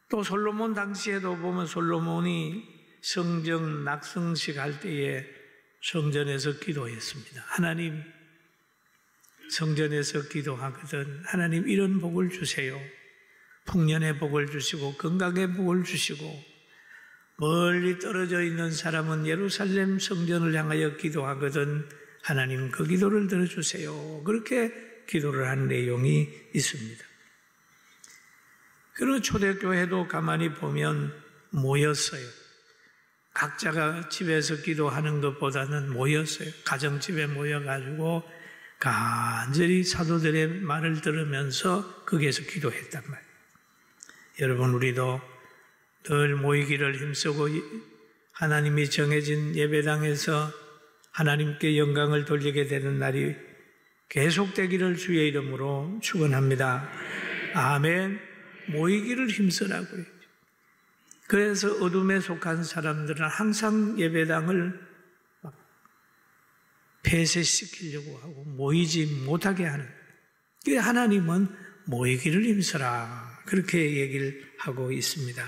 또 솔로몬 당시에도 보면 솔로몬이 성전 낙성식 할 때에 성전에서 기도했습니다. 하나님, 성전에서 기도하거든 하나님 이런 복을 주세요. 풍년의 복을 주시고 건강의 복을 주시고, 멀리 떨어져 있는 사람은 예루살렘 성전을 향하여 기도하거든 하나님 그 기도를 들어주세요. 그렇게 기도를 한 내용이 있습니다. 그리고 초대교회도 가만히 보면 모였어요. 각자가 집에서 기도하는 것보다는 모였어요. 가정집에 모여가지고 간절히 사도들의 말을 들으면서 거기에서 기도했단 말이에요. 여러분, 우리도 늘 모이기를 힘쓰고 하나님이 정해진 예배당에서 하나님께 영광을 돌리게 되는 날이 계속되기를 주의 이름으로 축원합니다. 아멘. 모이기를 힘쓰라고요. 그래서 어둠에 속한 사람들은 항상 예배당을 폐쇄시키려고 하고 모이지 못하게 하는, 하나님은 모이기를 힘쓰라 그렇게 얘기를 하고 있습니다.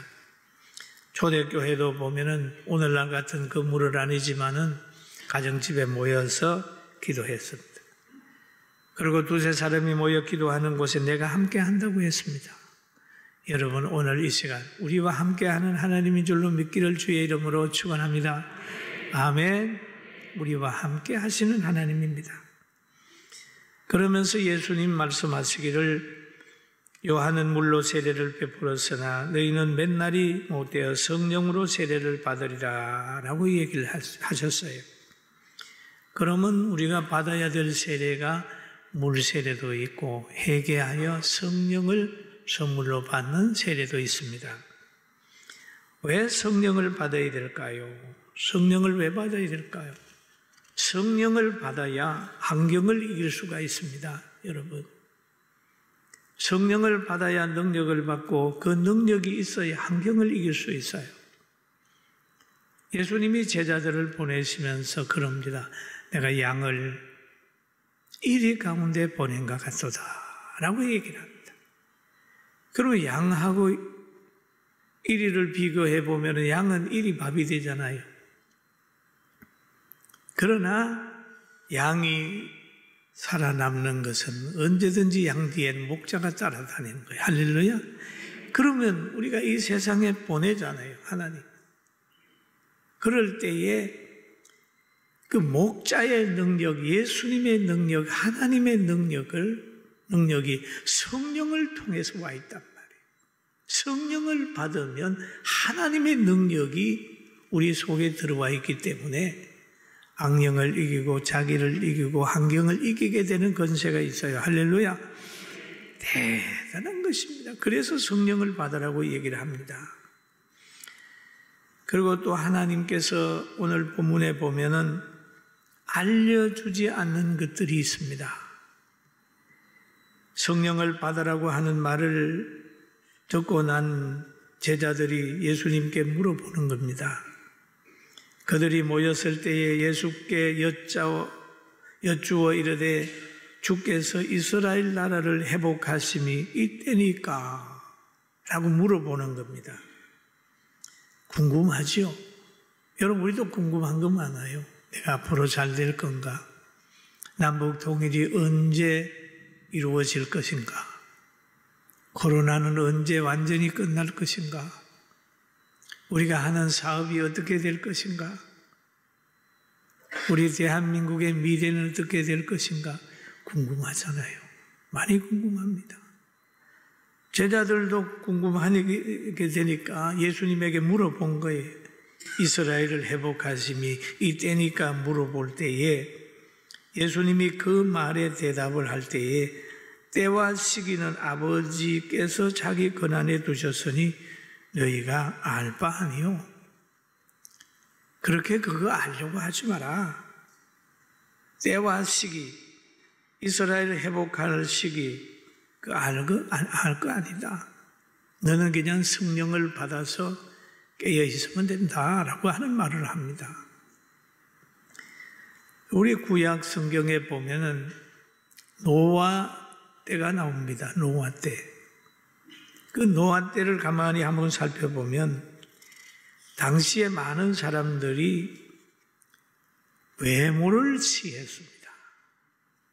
초대교회도 보면은 오늘날 같은 건물은 아니지만은 가정집에 모여서 기도했습니다. 그리고 두세 사람이 모여 기도하는 곳에 내가 함께 한다고 했습니다. 여러분, 오늘 이 시간 우리와 함께하는 하나님인 줄로 믿기를 주의 이름으로 축원합니다. 아멘. 우리와 함께 하시는 하나님입니다. 그러면서 예수님 말씀하시기를 요한은 물로 세례를 베풀었으나 너희는 맨날이 못되어 성령으로 세례를 받으리라 라고 얘기를 하셨어요. 그러면 우리가 받아야 될 세례가 물 세례도 있고 회개하여 성령을 선물로 받는 세례도 있습니다. 왜 성령을 받아야 될까요? 성령을 왜 받아야 될까요? 성령을 받아야 환경을 이길 수가 있습니다. 여러분, 성령을 받아야 능력을 받고 그 능력이 있어야 환경을 이길 수 있어요. 예수님이 제자들을 보내시면서 그럽니다. 내가 양을 이리 가운데 보낸 것 같도다 라고 얘기를 합니다. 그리고 양하고 이리를 비교해 보면 양은 이리 밥이 되잖아요. 그러나 양이 살아남는 것은 언제든지 양 뒤에는 목자가 따라다니는 거예요. 할렐루야. 그러면 우리가 이 세상에 보내잖아요, 하나님. 그럴 때에 그 목자의 능력, 예수님의 능력, 하나님의 능력이 성령을 통해서 와 있단 말이에요. 성령을 받으면 하나님의 능력이 우리 속에 들어와 있기 때문에 악령을 이기고 자기를 이기고 환경을 이기게 되는 권세가 있어요. 할렐루야. 대단한 것입니다. 그래서 성령을 받으라고 얘기를 합니다. 그리고 또 하나님께서 오늘 본문에 보면은 알려주지 않는 것들이 있습니다. 성령을 받으라고 하는 말을 듣고 난 제자들이 예수님께 물어보는 겁니다. 그들이 모였을 때에 예수께 여쭈어 이르되 주께서 이스라엘 나라를 회복하심이 이때니까 라고 물어보는 겁니다. 궁금하죠? 여러분, 우리도 궁금한 거 많아요. 내가 앞으로 잘 될 건가? 남북 통일이 언제 이루어질 것인가? 코로나는 언제 완전히 끝날 것인가? 우리가 하는 사업이 어떻게 될 것인가? 우리 대한민국의 미래는 어떻게 될 것인가? 궁금하잖아요. 많이 궁금합니다. 제자들도 궁금하게 되니까 예수님에게 물어본 거예요. 이스라엘을 회복하심이 이때니까 물어볼 때에 예수님이 그 말에 대답을 할 때에 때와 시기는 아버지께서 자기 권한에 두셨으니 너희가 알 바 아니요. 그렇게 그거 알려고 하지 마라. 때와 시기, 이스라엘을 회복할 시기, 그 알 거 아니다. 너는 그냥 성령을 받아서 깨어 있으면 된다라고 하는 말을 합니다. 우리 구약 성경에 보면은 노아 때가 나옵니다. 노아 때. 그 노아 때를 가만히 한번 살펴보면 당시에 많은 사람들이 외모를 취했습니다.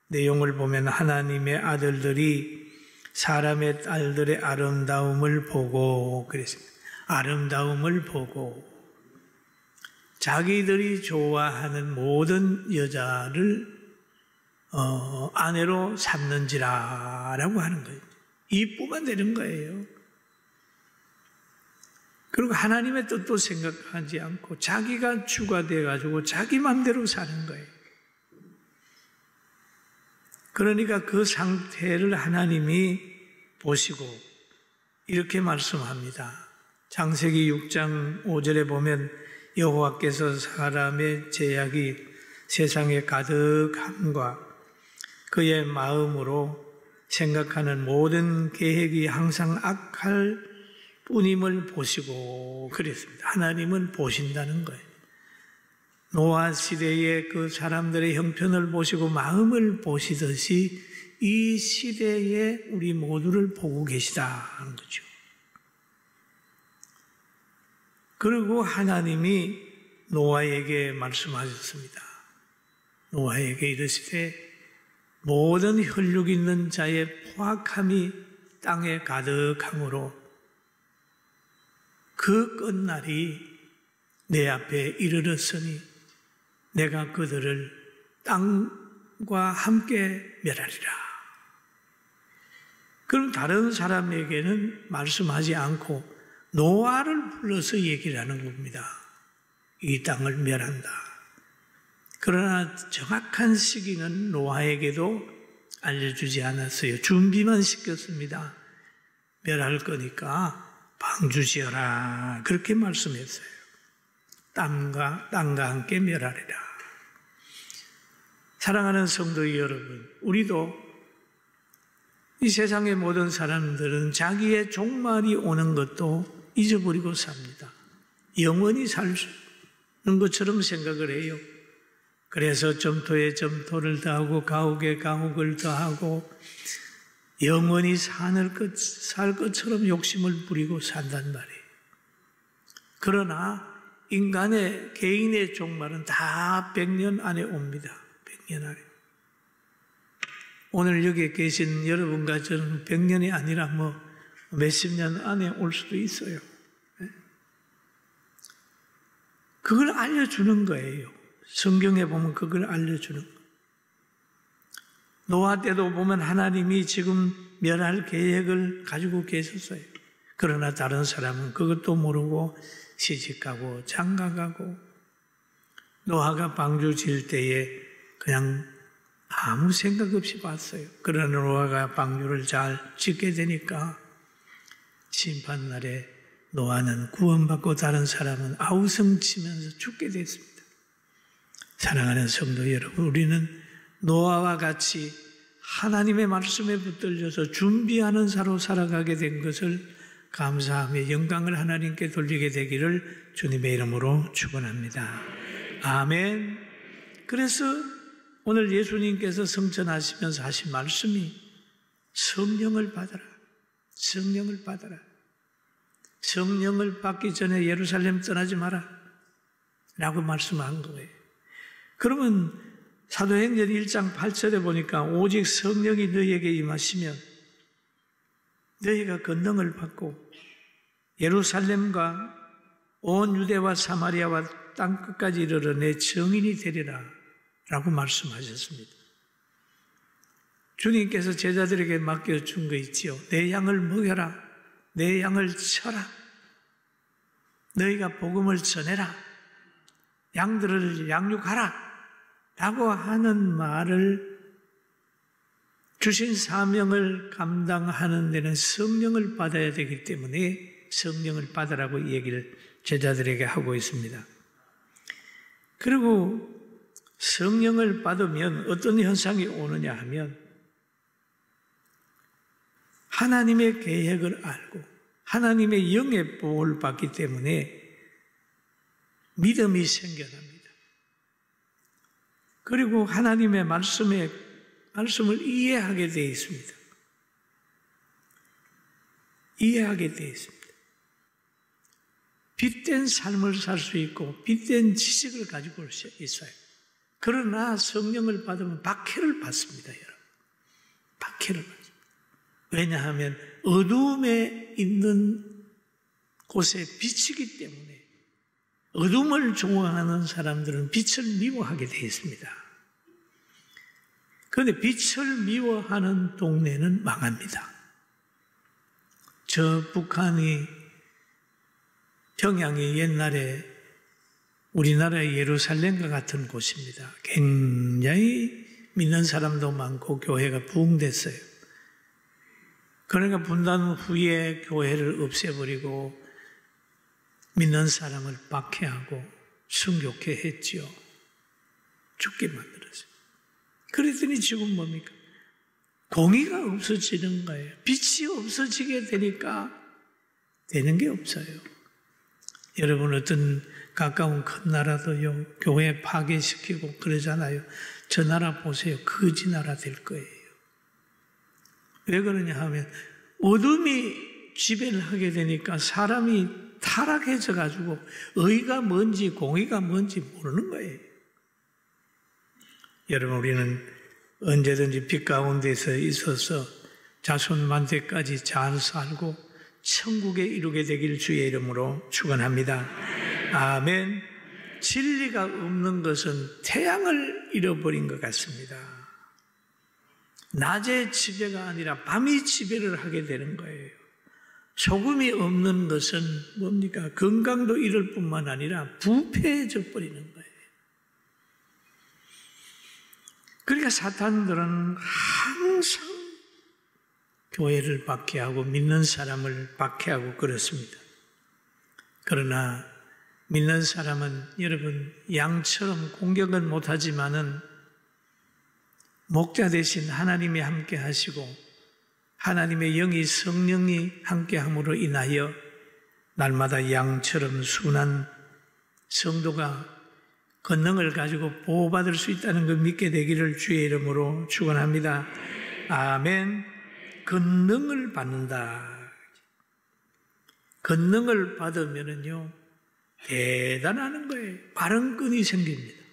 내용을 보면 하나님의 아들들이 사람의 딸들의 아름다움을 보고 그랬습니다. 아름다움을 보고 자기들이 좋아하는 모든 여자를 아내로 삼는지라라고 하는 거예요. 이쁘면 되는 거예요. 그리고 하나님의 뜻도 생각하지 않고 자기가 주가 돼가지고 자기 마음대로 사는 거예요. 그러니까 그 상태를 하나님이 보시고 이렇게 말씀합니다. 창세기 6장 5절에 보면 여호와께서 사람의 죄악이 세상에 가득함과 그의 마음으로 생각하는 모든 계획이 항상 악할 뿐임을 보시고 그랬습니다. 하나님은 보신다는 거예요. 노아 시대의 그 사람들의 형편을 보시고 마음을 보시듯이 이 시대에 우리 모두를 보고 계시다는 거죠. 그리고 하나님이 노아에게 말씀하셨습니다. 노아에게 이르시되 모든 혈육 있는 자의 포악함이 땅에 가득함으로 그 끝날이 내 앞에 이르렀으니 내가 그들을 땅과 함께 멸하리라. 그럼 다른 사람에게는 말씀하지 않고 노아를 불러서 얘기를 하는 겁니다. 이 땅을 멸한다. 그러나 정확한 시기는 노아에게도 알려주지 않았어요. 준비만 시켰습니다. 멸할 거니까 방주 지어라. 그렇게 말씀했어요. 땅과 함께 멸하리라. 사랑하는 성도 여러분, 우리도 이 세상의 모든 사람들은 자기의 종말이 오는 것도 잊어버리고 삽니다. 영원히 사는 것처럼 생각을 해요. 그래서 점토에 점토를 더하고 가옥에 가옥을 더하고 영원히 살 것처럼 욕심을 부리고 산단 말이에요. 그러나 인간의 개인의 종말은 다 100년 안에 옵니다. 100년 안에. 오늘 여기에 계신 여러분과 저는 100년이 아니라 몇십 년 안에 올 수도 있어요. 그걸 알려주는 거예요. 성경에 보면 그걸 알려주는 거예요. 노아 때도 보면 하나님이 지금 멸할 계획을 가지고 계셨어요. 그러나 다른 사람은 그것도 모르고 시집가고 장가가고 노아가 방주 지을 때에 그냥 아무 생각 없이 봤어요. 그러나 노아가 방주를 잘 짓게 되니까 심판날에 노아는 구원받고 다른 사람은 아우성치면서 죽게 됐습니다. 사랑하는 성도 여러분, 우리는 노아와 같이 하나님의 말씀에 붙들려서 준비하는 자로 살아가게 된 것을 감사하며 영광을 하나님께 돌리게 되기를 주님의 이름으로 축원합니다. 아멘. 그래서 오늘 예수님께서 성천하시면서 하신 말씀이 성령을 받아라. 성령을 받아라. 성령을 받기 전에 예루살렘 떠나지 마라. 라고 말씀한 거예요. 그러면 사도행전 1장 8절에 보니까 오직 성령이 너희에게 임하시면 너희가 권능을 받고 예루살렘과 온 유대와 사마리아와 땅끝까지 이르러 내 증인이 되리라 라고 말씀하셨습니다. 주님께서 제자들에게 맡겨준 거 있지요. 내 양을 먹여라. 내 양을 쳐라. 너희가 복음을 전해라. 양들을 양육하라. 라고 하는 말을 주신 사명을 감당하는 데는 성령을 받아야 되기 때문에 성령을 받으라고 얘기를 제자들에게 하고 있습니다. 그리고 성령을 받으면 어떤 현상이 오느냐 하면 하나님의 계획을 알고 하나님의 영의 보호를 받기 때문에 믿음이 생겨납니다. 그리고 하나님의 말씀을 이해하게 되어 있습니다. 이해하게 되어 있습니다. 빛된 삶을 살 수 있고 빛된 지식을 가지고 있어요. 그러나 성령을 받으면 박해를 받습니다, 여러분. 박해를 받습니다. 왜냐하면 어둠에 있는 곳에 빛이기 때문에 어둠을 좋아하는 사람들은 빛을 미워하게 되어 있습니다. 그런데 빛을 미워하는 동네는 망합니다. 저 북한이 평양이 옛날에 우리나라의 예루살렘과 같은 곳입니다. 굉장히 믿는 사람도 많고 교회가 부흥됐어요. 그러니까 분단 후에 교회를 없애버리고 믿는 사람을 박해하고 순교케 했지요. 죽게 만들었어요. 그랬더니 지금 뭡니까? 공의가 없어지는 거예요. 빛이 없어지게 되니까 되는 게 없어요. 여러분 어떤 가까운 큰 나라도요, 교회 파괴시키고 그러잖아요. 저 나라 보세요. 거지 나라 될 거예요. 왜 그러냐 하면 어둠이 지배를 하게 되니까 사람이 타락해져 가지고 의가 뭔지 공의가 뭔지 모르는 거예요. 여러분 우리는 언제든지 빛 가운데서 있어서 자손 만대까지 잘 살고 천국에 이루게 되길 주의 이름으로 축원합니다. 아멘. 진리가 없는 것은 태양을 잃어버린 것 같습니다. 낮의 지배가 아니라 밤이 지배를 하게 되는 거예요. 소금이 없는 것은 뭡니까? 건강도 잃을 뿐만 아니라 부패해져 버리는 거예요. 그러니까 사탄들은 항상 교회를 박해하고 믿는 사람을 박해하고 그렇습니다. 그러나 믿는 사람은 여러분 양처럼 공격은 못하지만은 목자 대신 하나님이 함께 하시고 하나님의 영이 성령이 함께 함으로 인하여 날마다 양처럼 순한 성도가 권능을 가지고 보호받을 수 있다는 걸 믿게 되기를 주의 이름으로 축원합니다. 아멘. 권능을 받는다. 권능을 받으면은요 대단한 거예요. 바른 끈이 생깁니다.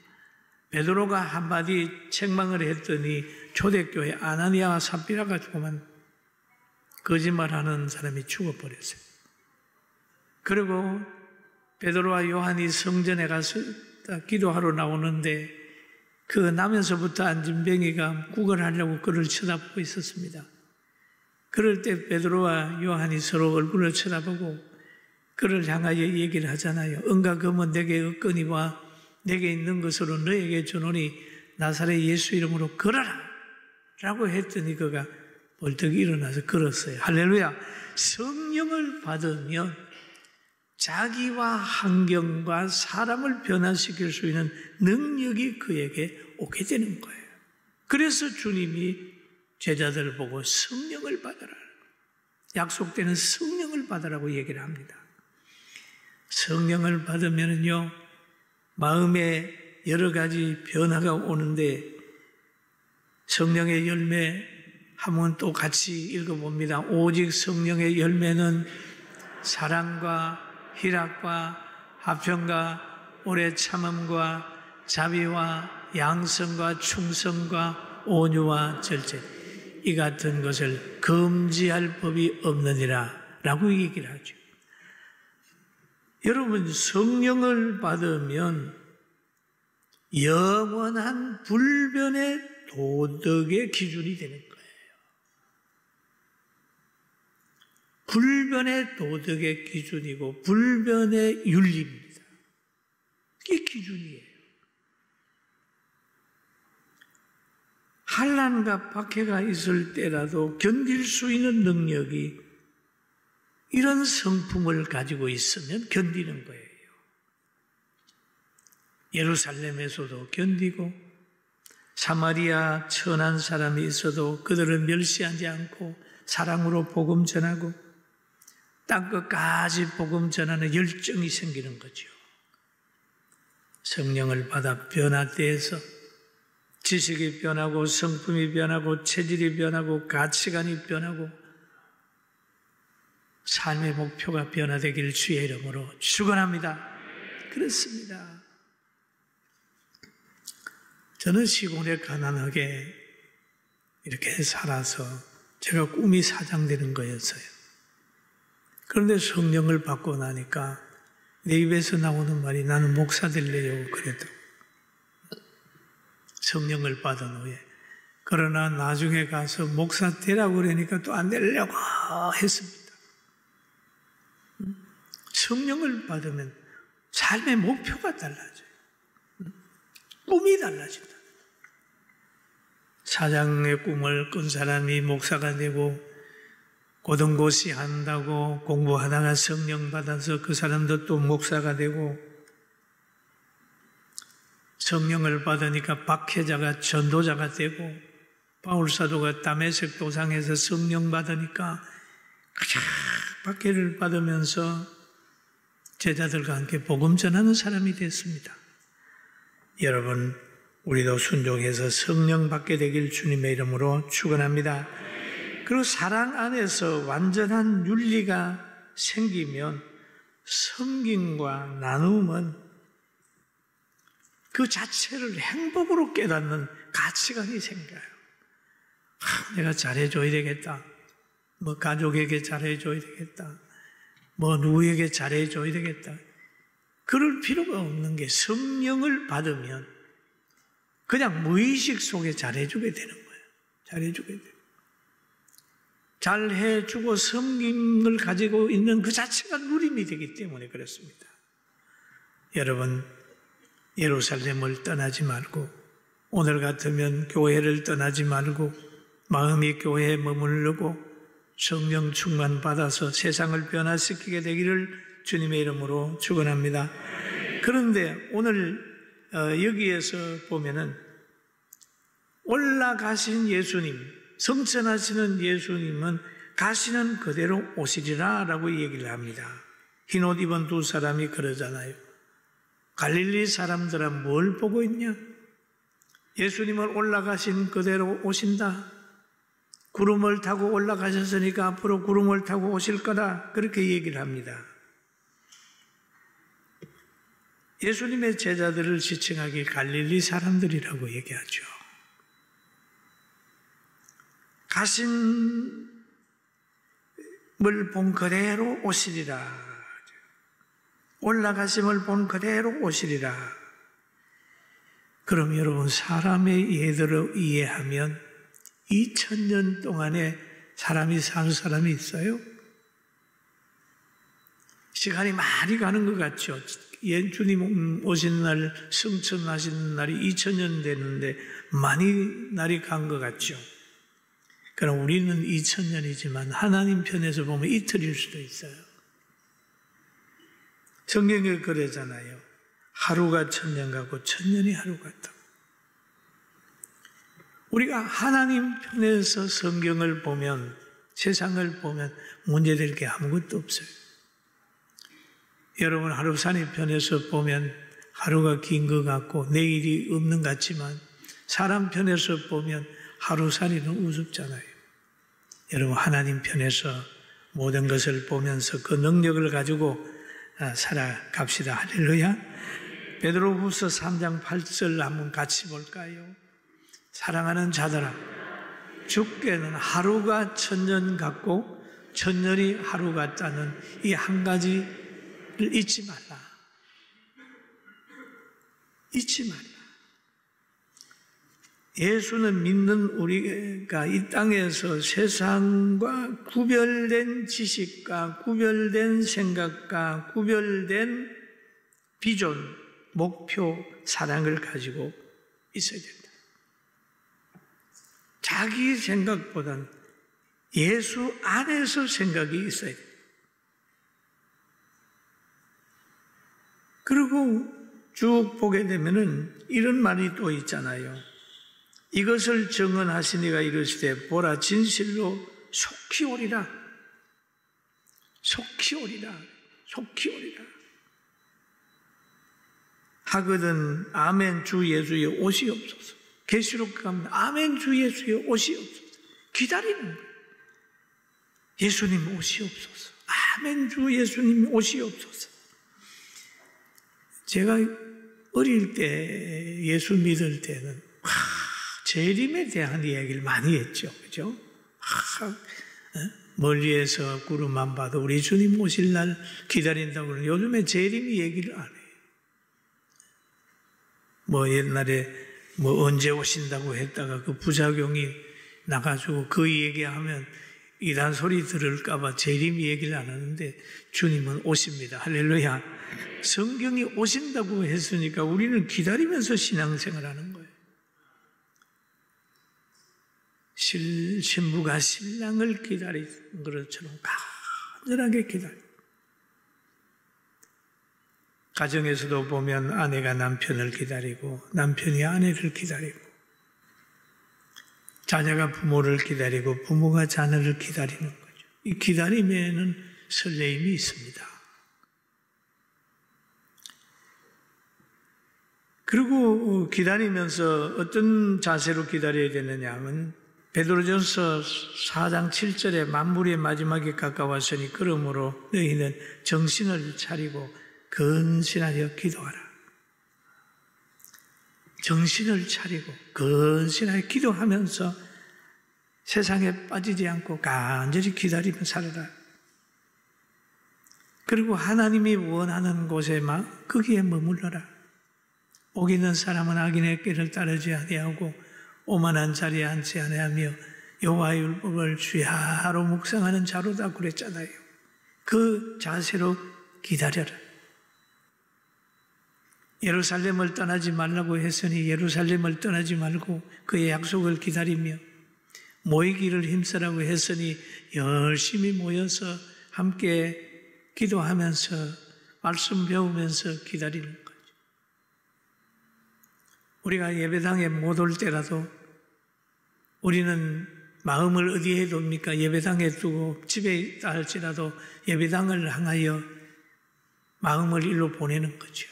베드로가 한마디 책망을 했더니 초대교회 아나니아와 삽비라가 조그만 거짓말하는 사람이 죽어버렸어요. 그리고 베드로와 요한이 성전에 가서 기도하러 나오는데 그 나면서부터 안진뱅이가 구걸하려고 그를 쳐다보고 있었습니다. 그럴 때 베드로와 요한이 서로 얼굴을 쳐다보고 그를 향하여 얘기를 하잖아요. 은과 금은 내게 없거니와 내게 있는 것으로 너에게 주노니 나사렛 예수 이름으로 걸어라 라고 했더니 그가 벌떡 일어나서 걸었어요. 할렐루야. 성령을 받으면 자기와 환경과 사람을 변화시킬 수 있는 능력이 그에게 오게 되는 거예요. 그래서 주님이 제자들을 보고 성령을 받아라. 약속되는 성령을 받으라고 얘기를 합니다. 성령을 받으면요 마음에 여러 가지 변화가 오는데 성령의 열매 한번 또 같이 읽어봅니다. 오직 성령의 열매는 사랑과 희락과 화평과 오래 참음과 자비와 양성과 충성과 온유와 절제 이 같은 것을 금지할 법이 없느니라 라고 얘기를 하죠. 여러분 성령을 받으면 영원한 불변의 도덕의 기준이 되는 거예요. 불변의 도덕의 기준이고 불변의 윤리입니다. 이게 기준이에요. 환난과 박해가 있을 때라도 견딜 수 있는 능력이 이런 성품을 가지고 있으면 견디는 거예요. 예루살렘에서도 견디고 사마리아 천한 사람이 있어도 그들을 멸시하지 않고 사랑으로 복음 전하고 땅끝까지 복음 전하는 열정이 생기는 거죠. 성령을 받아 변화돼서 지식이 변하고 성품이 변하고 체질이 변하고 가치관이 변하고 삶의 목표가 변화되길 주의 이름으로 축원합니다. 그렇습니다. 저는 시골에 가난하게 이렇게 살아서 제가 꿈이 사장되는 거였어요. 그런데 성령을 받고 나니까 내 입에서 나오는 말이 나는 목사 될래요 그래도 성령을 받은 후에. 그러나 나중에 가서 목사 되라고 그러니까 또 안 되려고 했습니다. 성령을 받으면 삶의 목표가 달라져요. 꿈이 달라진다. 사장의 꿈을 꾼 사람이 목사가 되고 고등고시 한다고 공부하다가 성령 받아서 그 사람도 또 목사가 되고 성령을 받으니까 박해자가 전도자가 되고 바울사도가 다메섹 도상에서 성령 받으니까 가장 박해를 받으면서 제자들과 함께 복음 전하는 사람이 됐습니다. 여러분, 우리도 순종해서 성령 받게 되길 주님의 이름으로 축원합니다. 그리고 사랑 안에서 완전한 윤리가 생기면 섬김과 나눔은 그 자체를 행복으로 깨닫는 가치관이 생겨요. 내가 잘해줘야 되겠다. 뭐 가족에게 잘해줘야 되겠다. 뭐 누구에게 잘해줘야 되겠다. 그럴 필요가 없는 게 성령을 받으면 그냥 무의식 속에 잘해주게 되는 거예요. 잘해주게 돼요. 잘해주고 섬김을 가지고 있는 그 자체가 누림이 되기 때문에 그렇습니다. 여러분, 예루살렘을 떠나지 말고 오늘 같으면 교회를 떠나지 말고 마음이 교회에 머무르고 성령 충만 받아서 세상을 변화시키게 되기를 주님의 이름으로 축원합니다. 그런데 오늘 여기에서 보면은 올라가신 예수님, 성천하시는 예수님은 가시는 그대로 오시리라 라고 얘기를 합니다. 흰옷 입은 두 사람이 그러잖아요. 갈릴리 사람들아 뭘 보고 있냐? 예수님은 올라가신 그대로 오신다. 구름을 타고 올라가셨으니까 앞으로 구름을 타고 오실 거다. 그렇게 얘기를 합니다. 예수님의 제자들을 지칭하기 갈릴리 사람들이라고 얘기하죠. 가심을 본 그대로 오시리라. 올라가심을 본 그대로 오시리라. 그럼 여러분, 사람의 예대로 이해하면 2000년 동안에 사람이 산 사람이 있어요? 시간이 많이 가는 것 같죠. 예수님 오신 날, 승천하시는 날이 2000년 됐는데 많이 날이 간 것 같죠. 그럼 우리는 2000년이지만 하나님 편에서 보면 이틀일 수도 있어요. 성경에 그러잖아요. 하루가 1000년 같고 1000년이 하루 같다고. 우리가 하나님 편에서 성경을 보면, 세상을 보면 문제될 게 아무것도 없어요. 여러분, 하루산이 편에서 보면 하루가 긴 것 같고 내일이 없는 것 같지만 사람 편에서 보면 하루살이는 우습잖아요. 여러분, 하나님 편에서 모든 것을 보면서 그 능력을 가지고 살아갑시다. 할렐루야. 베드로후서 3장 8절 한번 같이 볼까요? 사랑하는 자들아, 주께는 하루가 1000년 같고 1000년이 하루 같다는 이 한 가지를 잊지 말라. 잊지 말라. 예수는 믿는 우리가 이 땅에서 세상과 구별된 지식과 구별된 생각과 구별된 비전, 목표, 사랑을 가지고 있어야 된다. 자기 생각보다는 예수 안에서 생각이 있어야 된다. 그리고 쭉 보게 되면은 이런 말이 또 있잖아요. 이것을 증언하시니가 이르시되 보라, 진실로 속히 오리라. 속히 오리라. 속히 오리라. 하거든 아멘 주 예수의 옷이 없어서. 계시록 가면 아멘 주 예수의 옷이 없어서. 기다리는 거예요. 예수님 옷이 없어서. 아멘 주 예수님 오시옵소서. 제가 어릴 때 예수 믿을 때는 재림에 대한 이야기를 많이 했죠. 그죠? 멀리에서 구름만 봐도 우리 주님 오실 날 기다린다고 그러는데 요즘에 재림 얘기를 안 해요. 옛날에 언제 오신다고 했다가 그 부작용이 나가지고 그 얘기하면 이단 소리 들을까봐 재림 얘기를 안 하는데 주님은 오십니다. 할렐루야. 성경이 오신다고 했으니까 우리는 기다리면서 신앙생활 하는 거예요. 신부가 신랑을 기다리는 것처럼 간절하게 기다려. 가정에서도 보면 아내가 남편을 기다리고 남편이 아내를 기다리고 자녀가 부모를 기다리고 부모가 자녀를 기다리는 거죠. 이 기다림에는 설레임이 있습니다. 그리고 기다리면서 어떤 자세로 기다려야 되느냐 하면 베드로전서 4장 7절에 만물의 마지막에 가까웠으니 그러므로 너희는 정신을 차리고 근신하여 기도하라. 정신을 차리고 근신하여 기도하면서 세상에 빠지지 않고 간절히 기다리며 살아라. 그리고 하나님이 원하는 곳에만 거기에 머물러라. 복 있는 사람은 악인의 길을 따르지 아니하고 오만한 자리에 앉지 아니하며 여호와의 율법을 주야로 묵상하는 자로다 그랬잖아요. 그 자세로 기다려라. 예루살렘을 떠나지 말라고 했으니 예루살렘을 떠나지 말고 그의 약속을 기다리며 모이기를 힘쓰라고 했으니 열심히 모여서 함께 기도하면서 말씀 배우면서 기다리는 거죠. 우리가 예배당에 못 올 때라도 우리는 마음을 어디에 둡니까? 예배당에 두고 집에 있다 할지라도 예배당을 향하여 마음을 일로 보내는 거죠.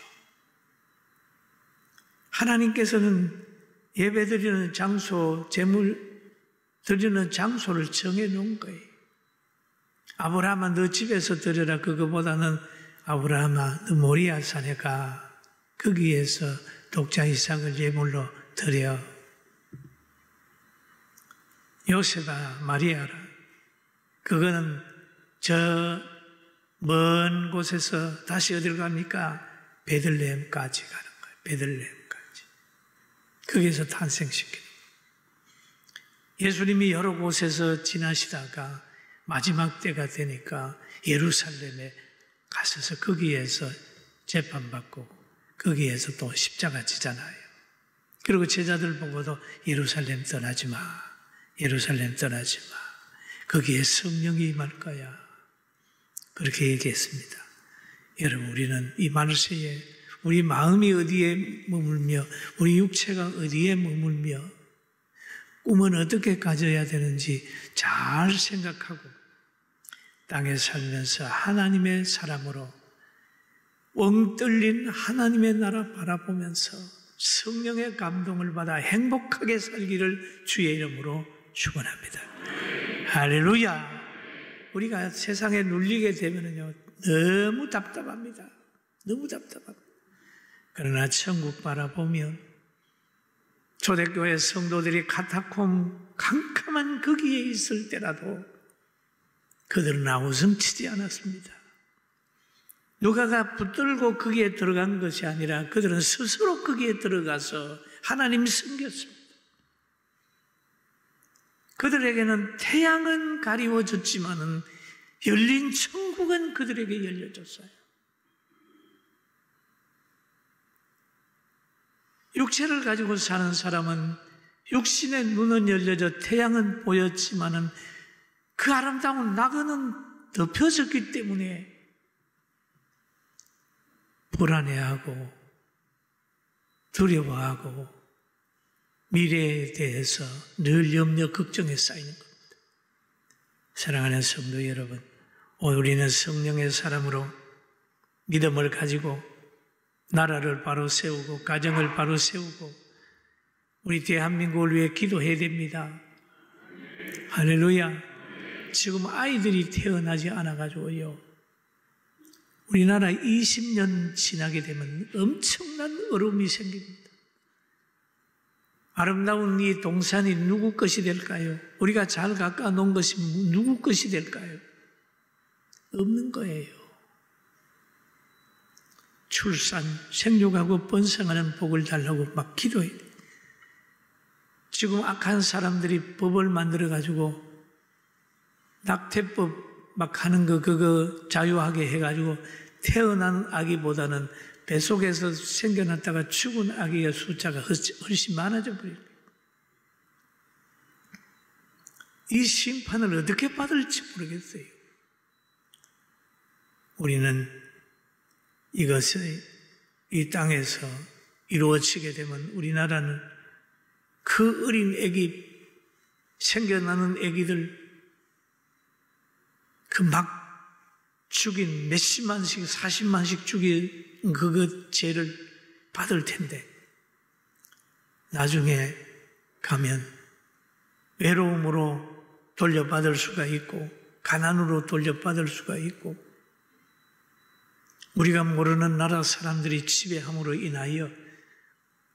하나님께서는 예배 드리는 장소, 제물 드리는 장소를 정해 놓은 거예요. 아브라함아 너 집에서 드려라. 그거보다는 아브라함아 너 모리아 산에 가. 거기에서 독자 이삭을 예물로 드려. 요셉아 마리아라. 그거는 저 먼 곳에서 다시 어디로 갑니까? 베들레헴까지 가는 거예요. 베들레헴까지. 거기에서 탄생시키는 거예요. 예수님이 여러 곳에서 지나시다가 마지막 때가 되니까 예루살렘에 가셔서 거기에서 재판받고 거기에서 또 십자가 지잖아요. 그리고 제자들 보고도 예루살렘 떠나지 마. 예루살렘 떠나지 마. 거기에 성령이 임할 거야. 그렇게 얘기했습니다. 여러분 우리는 이 말세에 우리 마음이 어디에 머물며 우리 육체가 어디에 머물며 꿈은 어떻게 가져야 되는지 잘 생각하고 땅에 살면서 하나님의 사람으로 엉 뚫린 하나님의 나라 바라보면서 성령의 감동을 받아 행복하게 살기를 주의 이름으로 축원합니다. 할렐루야. 우리가 세상에 눌리게 되면요 너무 답답합니다. 너무 답답합니다. 그러나 천국 바라보면 초대교회 성도들이 카타콤 캄캄한 거기에 있을 때라도 그들은 아우성치지 않았습니다. 누가가 붙들고 거기에 들어간 것이 아니라 그들은 스스로 거기에 들어가서 하나님 섬겼습니다. 그들에게는 태양은 가리워졌지만은 열린 천국은 그들에게 열려졌어요. 육체를 가지고 사는 사람은 육신의 눈은 열려져 태양은 보였지만은 그 아름다운 낙원은 덮여졌기 때문에 불안해하고 두려워하고 미래에 대해서 늘 염려, 걱정에 쌓이는 겁니다. 사랑하는 성도 여러분, 오늘 우리는 성령의 사람으로 믿음을 가지고 나라를 바로 세우고 가정을 바로 세우고 우리 대한민국을 위해 기도해야 됩니다. 할렐루야. 지금 아이들이 태어나지 않아가지고요 우리나라 20년 지나게 되면 엄청난 어려움이 생깁니다. 아름다운 이 동산이 누구 것이 될까요? 우리가 잘 깎아 놓은 것이 누구 것이 될까요? 없는 거예요. 출산, 생육하고 번성하는 복을 달라고 막 기도해야 돼요. 지금 악한 사람들이 법을 만들어가지고 낙태법 막 하는 거 그거 자유하게 해가지고 태어난 아기보다는 뱃속에서 생겨났다가 죽은 아기의 숫자가 훨씬 많아져 버려요. 이 심판을 어떻게 받을지 모르겠어요. 우리는 이것이 이 땅에서 이루어지게 되면 우리나라는 그 어린 아기, 생겨나는 아기들 그 막 죽인 몇십만씩 40만씩 죽인 그거 죄를 받을 텐데 나중에 가면 외로움으로 돌려받을 수가 있고 가난으로 돌려받을 수가 있고 우리가 모르는 나라 사람들이 지배함으로 인하여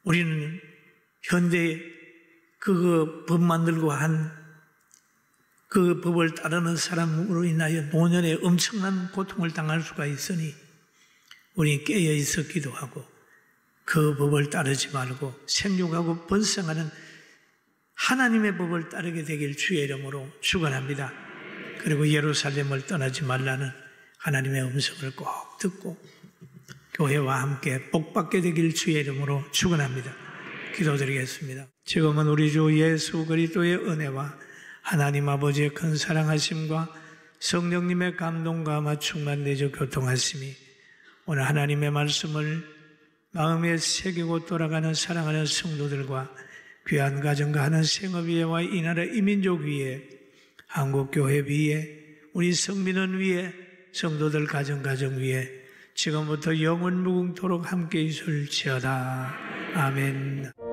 우리는 현대 그거 법 만들고 한 그 법을 따르는 사람으로 인하여 노년에 엄청난 고통을 당할 수가 있으니 우리 깨어 있었기도 하고 그 법을 따르지 말고 생육하고 번성하는 하나님의 법을 따르게 되길 주의 이름으로 축원합니다. 그리고 예루살렘을 떠나지 말라는 하나님의 음성을 꼭 듣고 교회와 함께 복받게 되길 주의 이름으로 축원합니다. 기도드리겠습니다. 지금은 우리 주 예수 그리스도의 은혜와 하나님 아버지의 큰 사랑하심과 성령님의 감동과 아마 충만되어 교통하심이 오늘 하나님의 말씀을 마음에 새기고 돌아가는 사랑하는 성도들과 귀한 가정과 하는 생업 위에와 이 나라 이민족 위에 한국교회 위에 우리 성민원 위에 성도들 가정 위에 지금부터 영원 무궁토록 함께 있을지어다. 아멘.